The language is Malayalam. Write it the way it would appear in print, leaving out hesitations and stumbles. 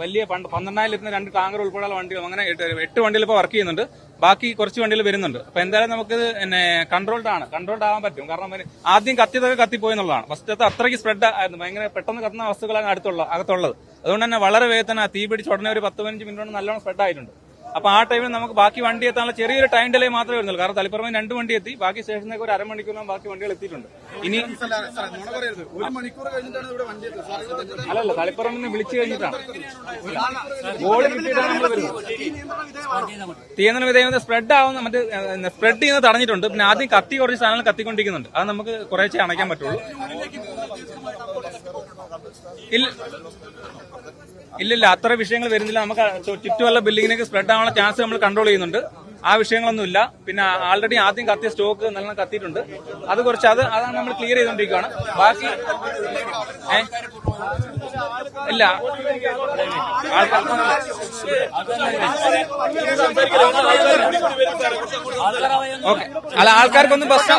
വലിയ 12,000 ലിറ്ററിന് 2 ടാങ്കർ ഉൾപ്പെടെയുള്ള വണ്ടികൾ അങ്ങനെ 8 വണ്ടികൾ ഇപ്പോൾ വർക്ക് ചെയ്യുന്നുണ്ട്. ബാക്കി കുറച്ച് വണ്ടികൾ വരുന്നുണ്ട്. അപ്പൊ എന്തായാലും നമുക്ക് കൺട്രോൾഡ് ആവാൻ പറ്റും. കാരണം ആദ്യം കത്തിയതൊക്കെ കത്തിപ്പോയെന്നുള്ളതാണ്. ഫസ്റ്റത്തെ അത്രയ്ക്ക് സ്പ്രെഡ് ആയിരുന്നു, ഭയങ്കര പെട്ടെന്ന് കത്തുന്ന വസ്തുക്കളാണ് അകത്തുള്ളത്. അതുകൊണ്ട് തന്നെ വളരെ വേഗം തീ പിടിച്ച് ഉടനെ ഒരു 10-15 മിനിറ്റ് കൊണ്ട് നല്ലോണം സ്പ്രെഡ് ആയിട്ടുണ്ട്. അപ്പൊ ആ ടൈമിൽ നമുക്ക് ബാക്കി വണ്ടി എത്താനുള്ള ചെറിയൊരു ടൈം ഡിലേ മാത്രമേ വരുന്നുള്ളൂ. കാരണം തളിപ്പറമ്പിൽ 2 വണ്ടി എത്തി, ബാക്കി സ്റ്റേഷനിലേക്ക് ഒരു അരമണിക്കൂറിലും ബാക്കി വണ്ടികൾ എത്തിയിട്ടുണ്ട്. ഇനി അല്ലല്ല, തളിപ്പറമ്പിൽ നിന്ന് വിളിച്ചു കഴിഞ്ഞിട്ടാണ് ബോർഡ് കിട്ടിയിട്ടാണ് നമ്മൾ വരുന്നത്. തീയന്നൽ വിധേയത സ്പ്രെഡ് ചെയ്യുന്നത് തടഞ്ഞിട്ടുണ്ട്. പിന്നെ ആദ്യം കുറച്ച് സാധനങ്ങൾ കത്തിക്കൊണ്ടിരിക്കുന്നുണ്ട്. അത് നമുക്ക് കുറേശ്ശെ അണയ്ക്കാൻ പറ്റുള്ളൂ. ഇല്ലില്ല, അത്ര വിഷയങ്ങൾ വരുന്നില്ല. നമുക്ക് ചുറ്റുമുള്ള ബിൽഡിങ്ങിനൊക്കെ സ്പ്രെഡ് ആവാനുള്ള ചാൻസ് നമ്മൾ കൺട്രോൾ ചെയ്യുന്നുണ്ട്. ആ വിഷയങ്ങളൊന്നുമില്ല. പിന്നെ ആൾറെഡി ആദ്യം കത്തിയ സ്റ്റോക്ക് നല്ലോണം കത്തിയിട്ടുണ്ട്. അത് അതാണ് നമ്മൾ ക്ലിയർ ചെയ്തുകൊണ്ടിരിക്കുകയാണ്. ബാക്കി ഇല്ല, ഓക്കെ. അല്ല, ആൾക്കാർക്കൊന്നും ബസ്